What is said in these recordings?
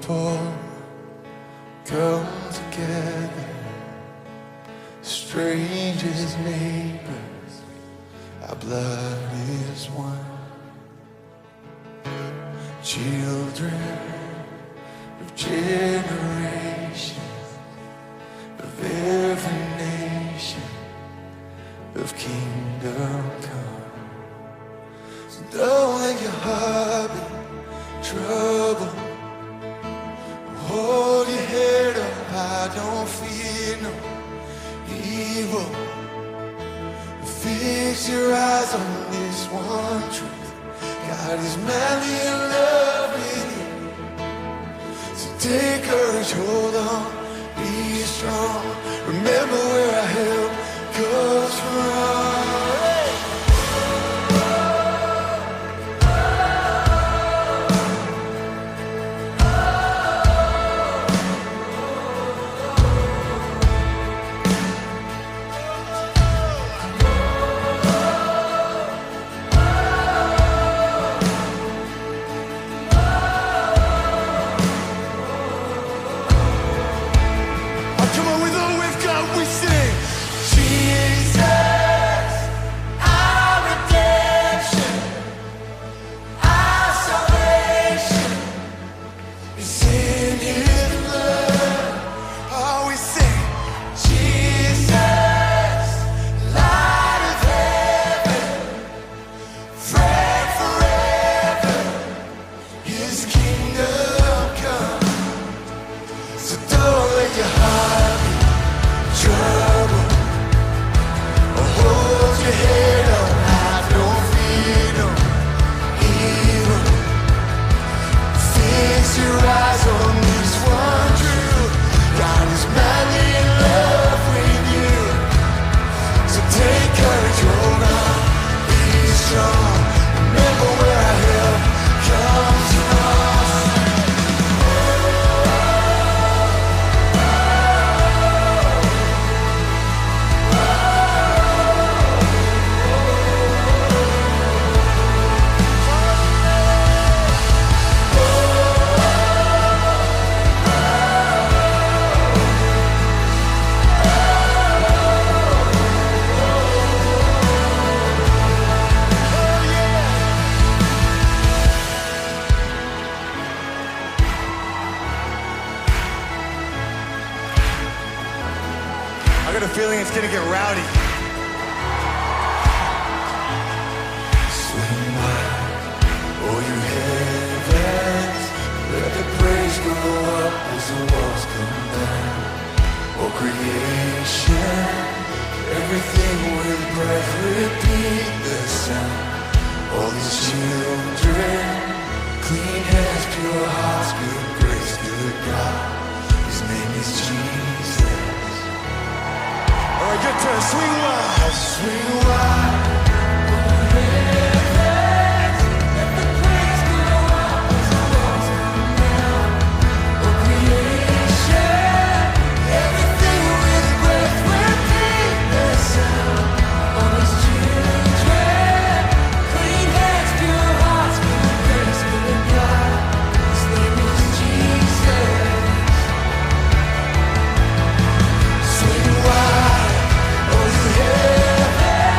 people come together, strangers, neighbors, our blood is one. Children of generations, of every nation, of kingdom come. So don't let your heart be troubled. Hold your head up high, don't fear no evil. Fix your eyes on this one truth: God is madly in love with you. So take courage, hold on, be strong. Remember where our help comes from. I got a feeling it's gonna get rowdy. Swing wide, oh you heavens, let the praise go up as the walls come down. Oh creation, everything with breath repeat the sound. All these children, clean hands, pure hearts, good grace, good God. His name is Jesus. All right, good turn. Swing wide. Swing wide. Swing wide, oh you heavens.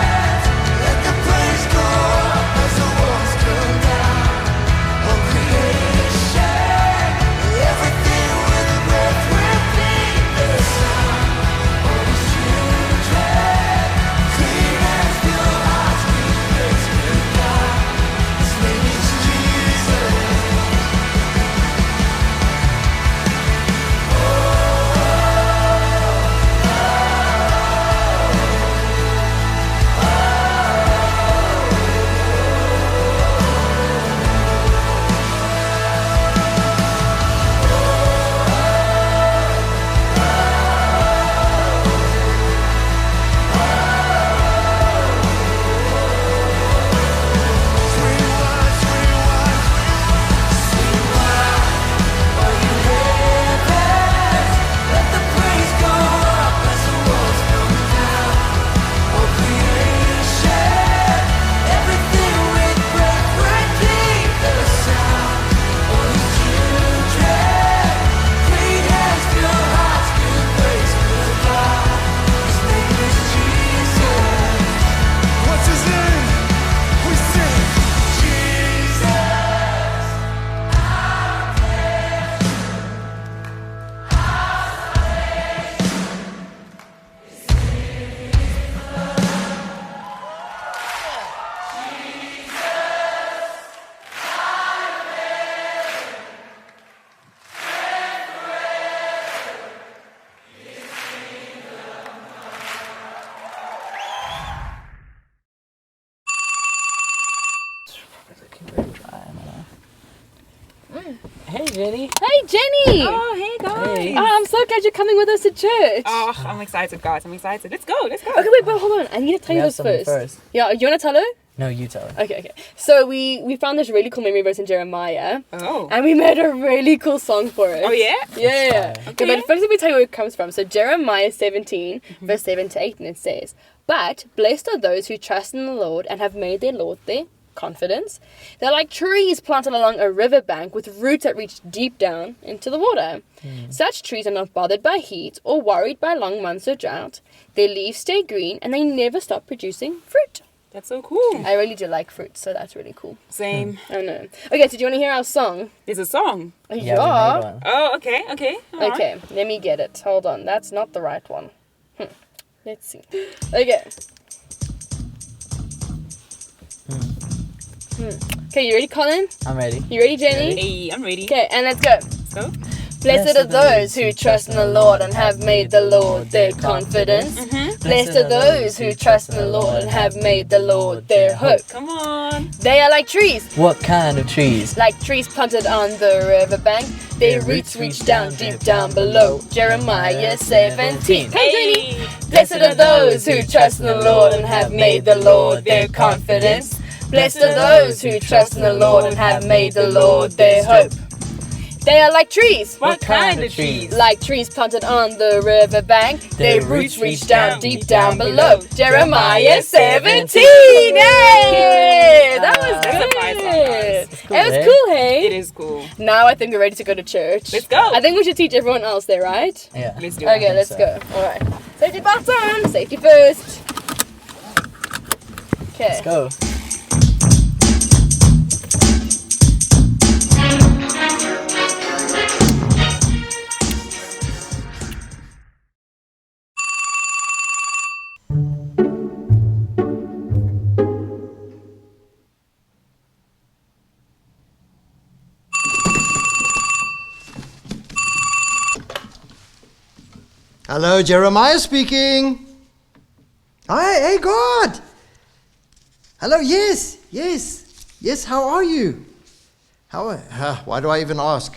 Jenny. Hey, Jenny! Oh, hey guys. Hey. Oh, I'm so glad you're coming with us to church. Oh, I'm excited, guys. I'm excited. Let's go. Okay, wait, but hold on. I need to tell you this first. Yeah, you want to tell her? No, you tell her. Okay. So we found this really cool memory verse in Jeremiah. Oh. And we made a really cool song for it. Oh, yeah? Yeah. Okay. But first let me tell you where it comes from. So Jeremiah 17, verse 7 to 8, and it says, "But blessed are those who trust in the Lord and have made their Lord their confidence. They're like trees planted along a riverbank with roots that reach deep down into the water. Such trees are not bothered by heat or worried by long months of drought. Their leaves stay green and they never stop producing fruit." That's so cool. I really do like fruit, so that's really cool. Same. I know. Okay, so do you want to hear our song? There's a song. Yeah, we made one. Oh, okay. All right. Okay, let me get it. Hold on, that's not the right one. Let's see. Okay. Okay, you ready, Colin? I'm ready. You ready, Jenny? Hey, I'm ready. Okay, and let's go. Let's go. Blessed are those who trust in the Lord and have made the Lord their confidence. Blessed are those who trust in the Lord and have made the Lord their hope. Come on. They are like trees. What kind of trees? Like trees planted on the riverbank, their roots reach down deep down below. Jeremiah 17. Come, Jenny. Hey. Blessed are those who trust in the Lord and have made the Lord their confidence. Blessed are those who trust in the Lord and have made the Lord their hope. They are like trees. What kind of trees? Like trees planted on the riverbank, their roots reach down deep down below. Jeremiah 17. Yay! That was That's a good. fine song, guys. It was cool, hey? It is cool. Now I think we're ready to go to church. Let's go. I think we should teach everyone else there, right? Yeah. Let's do it. Okay, let's so. go. Alright. Safety belts on. Safety first. Okay. Let's go. Hello, Jeremiah speaking. Hey, God. Hello, yes. How are you? Why do I even ask?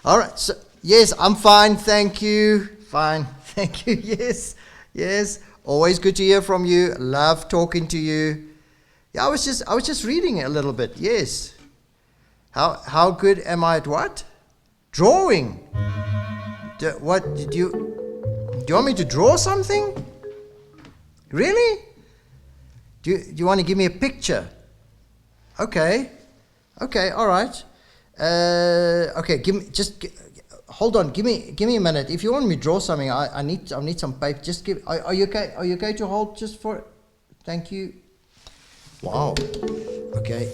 All right. So, yes, I'm fine. Thank you. Fine. Thank you. Yes. Always good to hear from you. Love talking to you. Yeah, I was just reading a little bit. Yes. How good am I at what? Drawing. Do you want me to draw something? Really? Do you want to give me a picture? Okay, all right. Okay, hold on. Give me a minute. If you want me to draw something, I need some paper. Just give. Are you okay? Are you okay to hold just for? Thank you. Wow. Okay.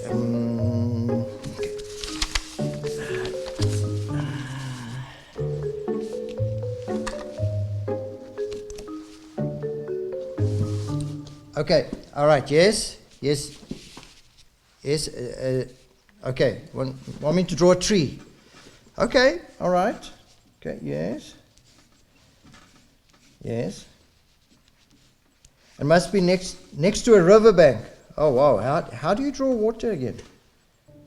Okay, all right, yes. Okay, want me to draw a tree? Okay, all right. Okay, yes. It must be next to a riverbank. Oh, wow, how do you draw water again?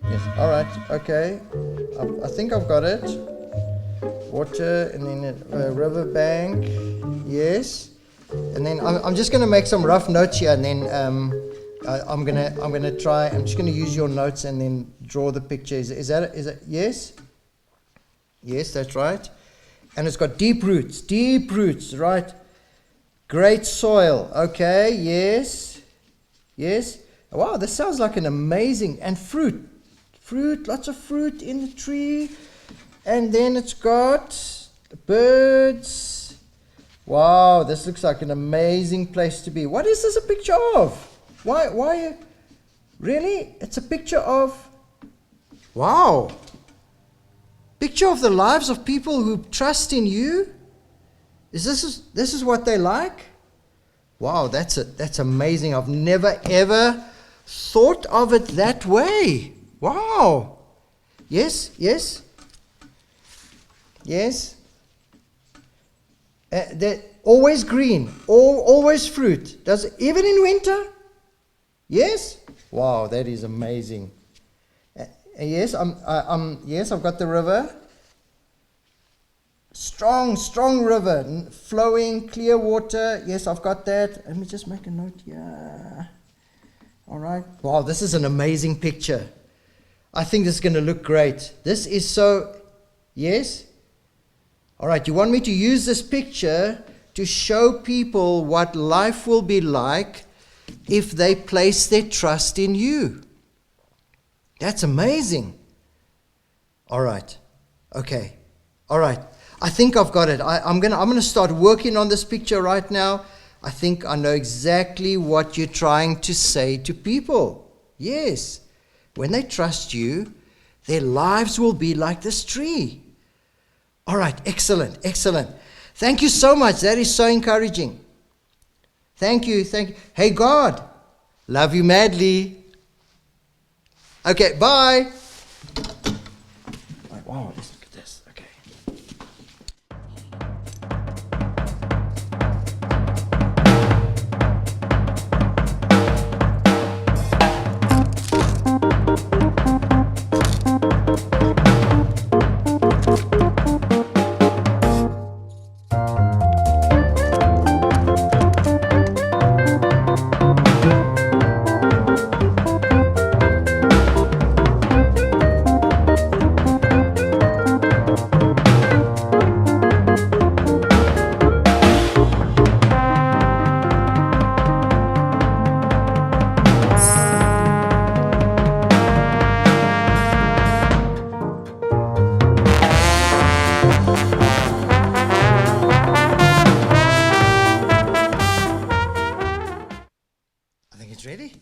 Yes, all right, okay. I think I've got it. Water, and then a riverbank, yes. And then I'm just going to make some rough notes here, and then I'm gonna try. I'm just going to use your notes and then draw the picture. Is that yes? Yes, that's right. And it's got deep roots, right? Great soil. Okay, yes. Wow, this sounds like an amazing and fruit, lots of fruit in the tree, and then it's got birds. Wow, this looks like an amazing place to be. What is this a picture of? Why? Really? It's a picture of... Wow. Picture of the lives of people who trust in you? This is what they like? Wow, that's amazing. I've never ever thought of it that way. Wow. Yes. They're always green, always fruit. Even in winter? Yes? Wow, that is amazing. Yes, yes, I've got the river. Strong river, flowing, clear water. Yes, I've got that. Let me just make a note here. All right. Wow, this is an amazing picture. I think this is going to look great. This is so... Yes? All right, you want me to use this picture to show people what life will be like if they place their trust in you. That's amazing. All right. Okay. All right. I think I've got it. I'm gonna start working on this picture right now. I think I know exactly what you're trying to say to people. Yes. When they trust you, their lives will be like this tree. All right. Excellent. Thank you so much. That is so encouraging. Thank you. Hey, God. Love you madly. Okay, bye. Wow, let's look at this. Okay. I think it's ready.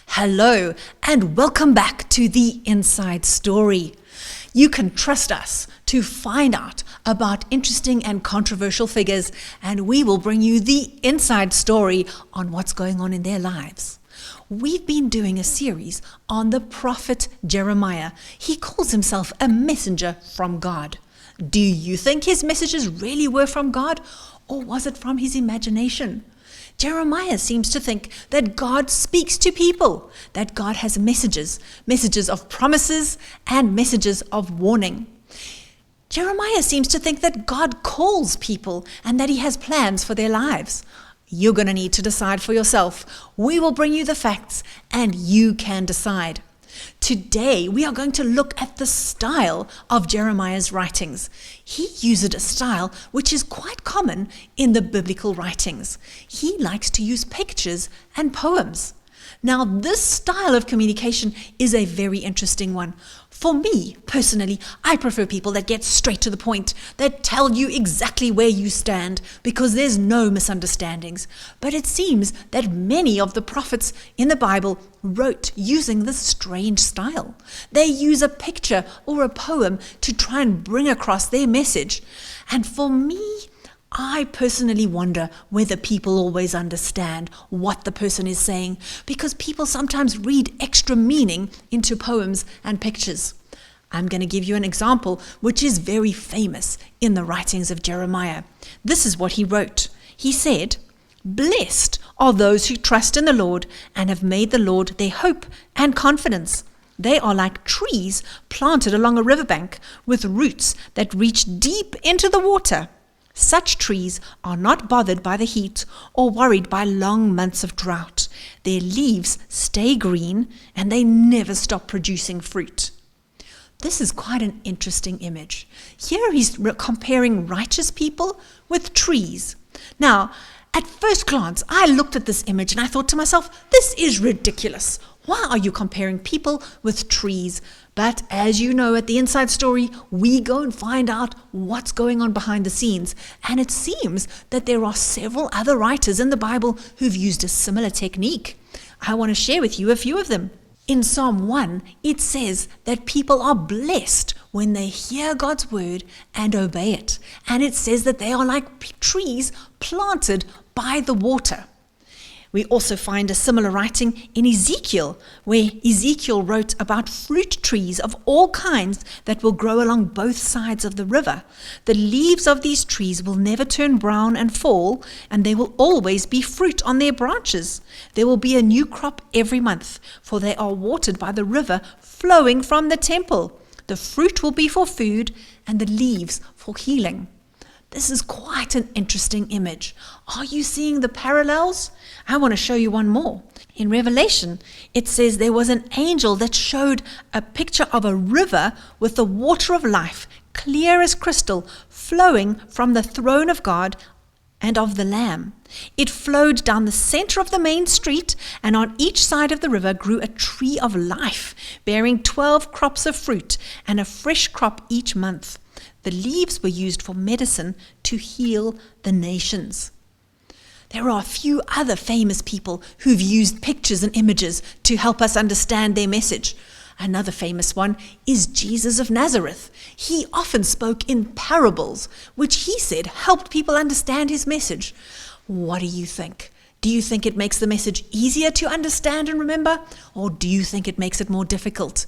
Hello, and welcome back to The Inside Story. You can trust us to find out about interesting and controversial figures, and we will bring you the inside story on what's going on in their lives. We've been doing a series on the prophet Jeremiah. He calls himself a messenger from God. Do you think his messages really were from God, or was it from his imagination? Jeremiah seems to think that God speaks to people, that God has messages of promises and messages of warning. Jeremiah seems to think that God calls people and that he has plans for their lives. You're going to need to decide for yourself. We will bring you the facts and you can decide. Today, we are going to look at the style of Jeremiah's writings. He used a style which is quite common in the biblical writings. He likes to use pictures and poems. Now, this style of communication is a very interesting one. For me, personally, I prefer people that get straight to the point, that tell you exactly where you stand, because there's no misunderstandings. But it seems that many of the prophets in the Bible wrote using this strange style. They use a picture or a poem to try and bring across their message. And for me, I personally wonder whether people always understand what the person is saying, because people sometimes read extra meaning into poems and pictures. I'm going to give you an example which is very famous in the writings of Jeremiah. This is what he wrote. He said, "Blessed are those who trust in the Lord and have made the Lord their hope and confidence. They are like trees planted along a riverbank with roots that reach deep into the water. Such trees are not bothered by the heat or worried by long months of drought. Their leaves stay green and they never stop producing fruit." This is quite an interesting image. Here he's comparing righteous people with trees. Now, at first glance, I looked at this image and I thought to myself, this is ridiculous. Why are you comparing people with trees? But as you know, at the Inside Story, we go and find out what's going on behind the scenes. And it seems that there are several other writers in the Bible who've used a similar technique. I want to share with you a few of them. In Psalm 1, it says that people are blessed when they hear God's word and obey it. And it says that they are like trees planted by the water. We also find a similar writing in Ezekiel, where Ezekiel wrote about fruit trees of all kinds that will grow along both sides of the river. The leaves of these trees will never turn brown and fall, and there will always be fruit on their branches. There will be a new crop every month, for they are watered by the river flowing from the temple. The fruit will be for food, and the leaves for healing. This is quite an interesting image. Are you seeing the parallels? I want to show you one more. In Revelation, it says there was an angel that showed a picture of a river with the water of life, clear as crystal, flowing from the throne of God and of the Lamb. It flowed down the center of the main street, and on each side of the river grew a tree of life, bearing 12 crops of fruit and a fresh crop each month. The leaves were used for medicine to heal the nations. There are a few other famous people who've used pictures and images to help us understand their message. Another famous one is Jesus of Nazareth. He often spoke in parables, which he said helped people understand his message. What do you think? Do you think it makes the message easier to understand and remember, or do you think it makes it more difficult?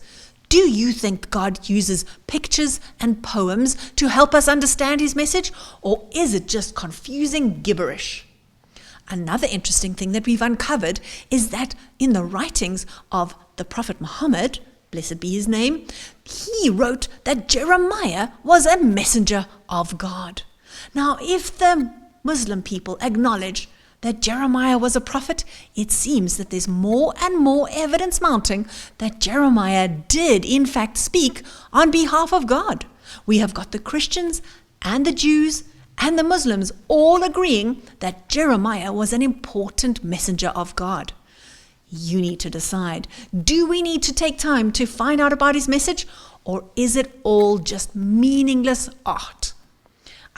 Do you think God uses pictures and poems to help us understand his message, or is it just confusing gibberish? Another interesting thing that we've uncovered is that in the writings of the Prophet Muhammad, blessed be his name, he wrote that Jeremiah was a messenger of God. Now, if the Muslim people acknowledge that Jeremiah was a prophet, it seems that there's more and more evidence mounting that Jeremiah did in fact speak on behalf of God. We have got the Christians and the Jews and the Muslims all agreeing that Jeremiah was an important messenger of God. You need to decide, do we need to take time to find out about his message, or is it all just meaningless art?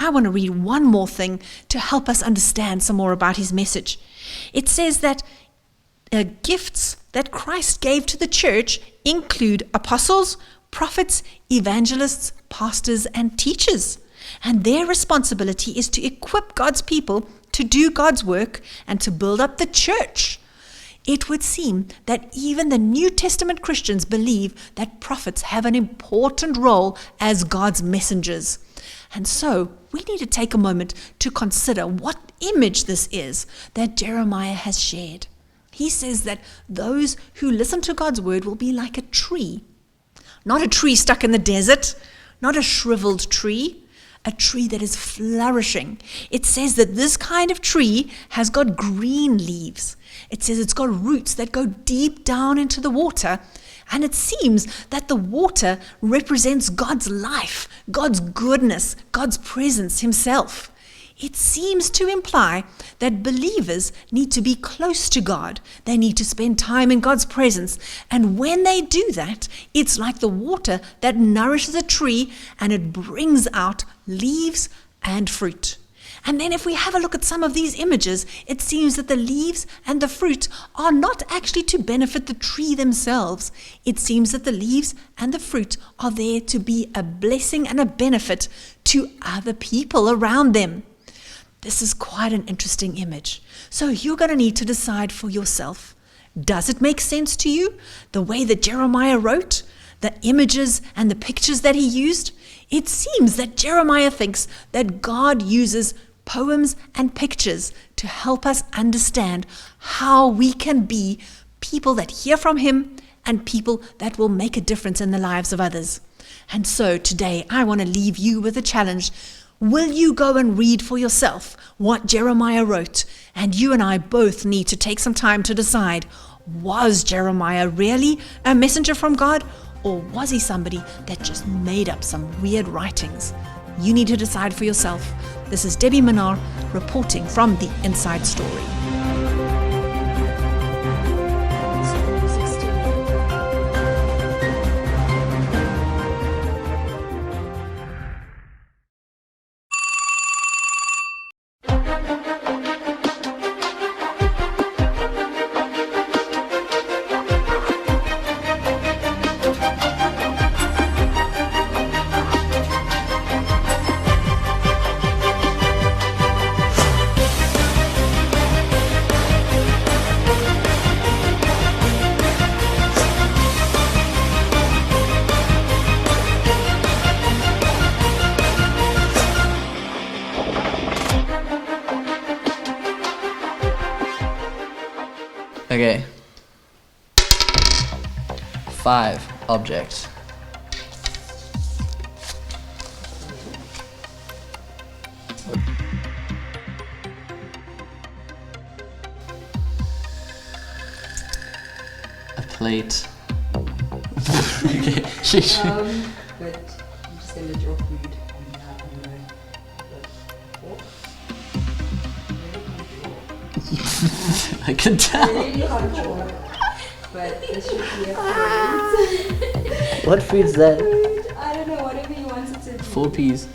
I want to read one more thing to help us understand some more about his message. It says that gifts that Christ gave to the church include apostles, prophets, evangelists, pastors, and teachers. And their responsibility is to equip God's people to do God's work and to build up the church. It would seem that even the New Testament Christians believe that prophets have an important role as God's messengers. And so we need to take a moment to consider what image this is that Jeremiah has shared. He says that those who listen to God's word will be like a tree. Not a tree stuck in the desert, not a shriveled tree, a tree that is flourishing. It says that this kind of tree has got green leaves. It says it's got roots that go deep down into the water. And it seems that the water represents God's life, God's goodness, God's presence himself. It seems to imply that believers need to be close to God. They need to spend time in God's presence. And when they do that, it's like the water that nourishes a tree and it brings out leaves and fruit. And then if we have a look at some of these images, it seems that the leaves and the fruit are not actually to benefit the tree themselves. It seems that the leaves and the fruit are there to be a blessing and a benefit to other people around them. This is quite an interesting image. So you're going to need to decide for yourself. Does it make sense to you, the way that Jeremiah wrote, the images and the pictures that he used? It seems that Jeremiah thinks that God uses poems and pictures to help us understand how we can be people that hear from him and people that will make a difference in the lives of others. And so today I want to leave you with a challenge. Will you go and read for yourself what Jeremiah wrote? And you and I both need to take some time to decide, was Jeremiah really a messenger from God? Or was he somebody that just made up some weird writings? You need to decide for yourself. This is Debbie Minar reporting from The Inside Story. Okay. 5 objects. A plate. Okay. Sheesh. But I'm just gonna draw food on the fork. I can tell. Really can't draw. But this should be a fruit. What food's that? I don't know, whatever you want it to be. 4 peas.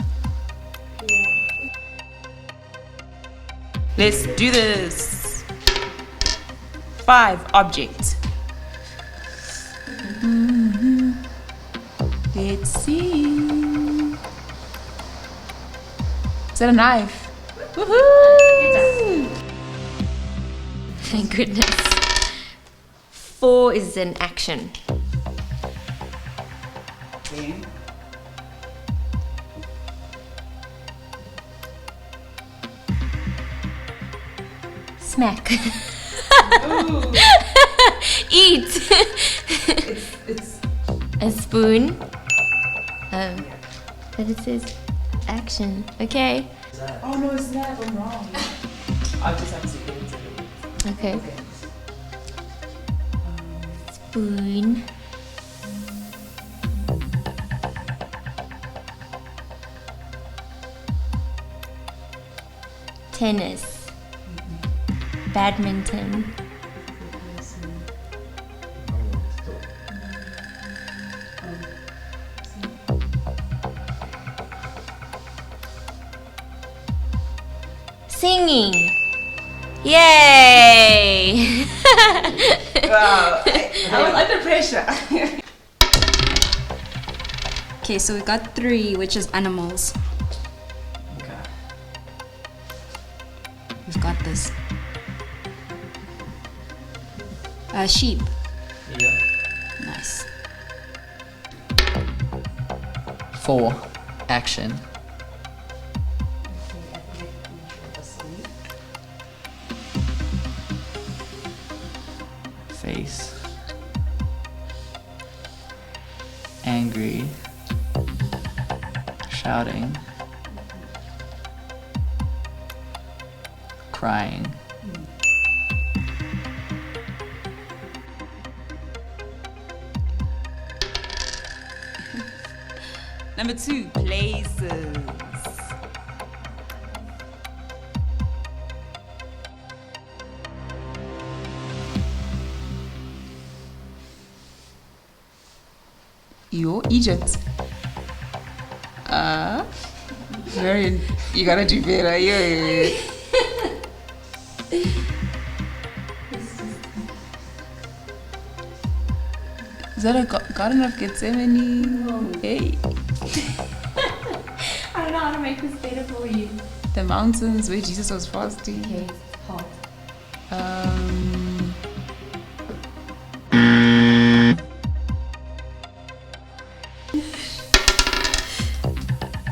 Let's do this. 5 objects. Let's see. Is that a knife? Woohoo! Thank goodness. 4 is an action. Okay. Smack. Eat. It's A spoon. But it says action. Okay. oh no, it's not. I'm wrong. I'll just have to get into it. Okay. Spoon. Tennis. Badminton. Singing. Yay! Wow, I was under pressure. Okay, so we got 3, which is animals. Okay. We've got this. Sheep. Yeah. Nice. 4 action. Face. Angry. Shouting. Crying. Number 2, places. Yo, Egypt. Very. You gotta do better. Yeah. Is that a Garden of Gethsemane? Hey. I don't know how to make this better for you. The mountains where Jesus was fasting. Okay, hot. Um,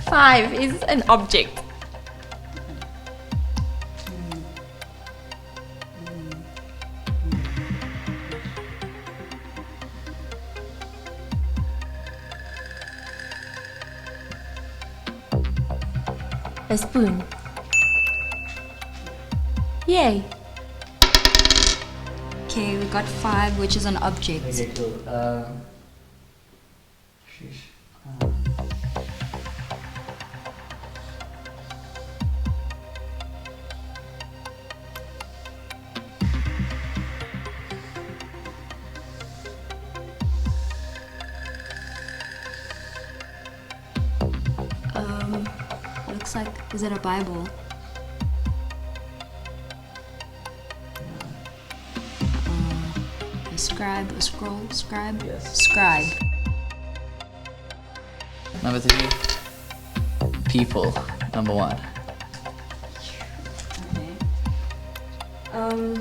5 is an object. A spoon. Yay. Okay, we got 5, which is an object. Okay, cool. Sheesh. Looks like, is it a Bible? A scribe, a scroll, scribe? Yes. Scribe. Number 3. People. Number 1. Okay. Okay.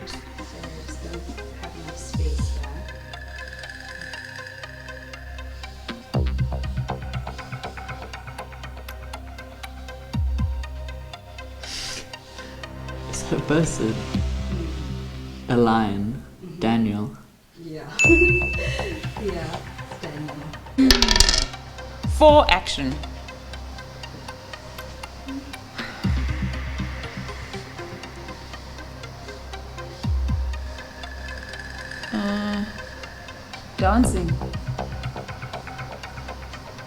So I just don't have enough space here. a person. A lion. Daniel. Yeah. Yeah, Daniel. 4 action. Dancing.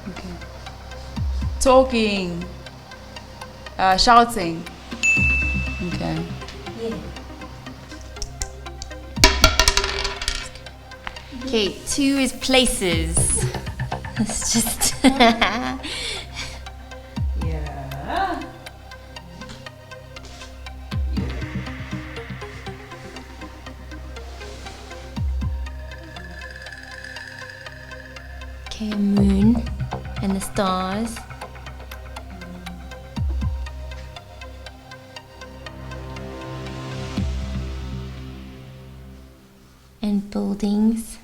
Okay. Talking. Shouting. Okay. Okay, 2 is places. It's just. Yeah. Okay, a moon and the stars. And buildings.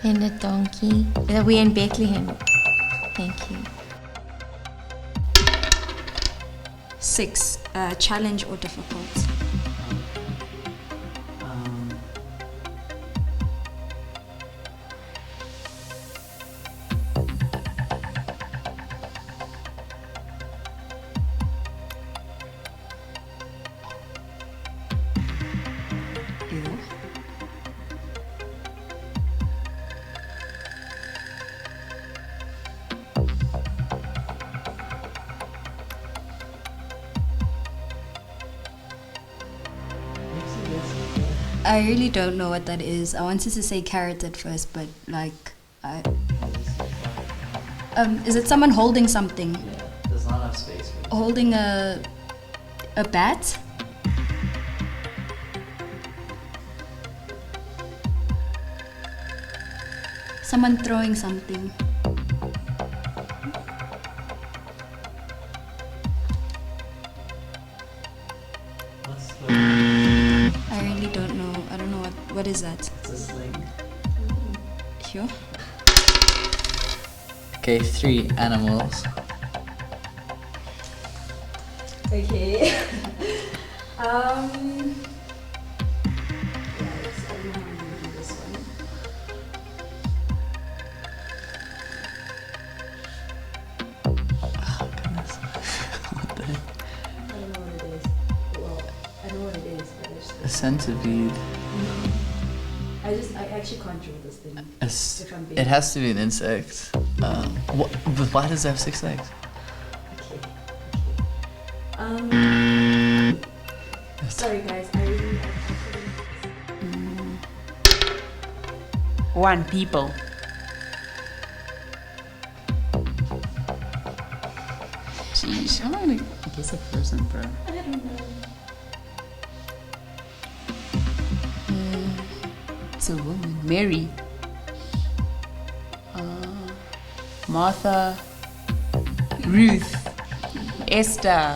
And a donkey. Are we in Bethlehem? Thank you. 6. Challenge or difficult. I really don't know what that is. I wanted to say carrot at first, but like, is it someone holding something? Yeah, there's not enough space for it. Holding a bat? Someone throwing something. I really don't know. I don't know what is that? It's a sling. Sure. Okay, 3 animals. Okay. Yeah, I don't know how to do this one. Oh, goodness. What the heck? I don't know what it is. Well, I know what it is, but I just. A centipede. I actually can't draw this thing. If I'm being It has to be an insect. But why does it have 6 legs? Okay. Sorry guys, I really. 1 people. Jeez, I'm gonna guess a person, bro. I don't know. It's a woman. Mary. Martha. Ruth. Esther.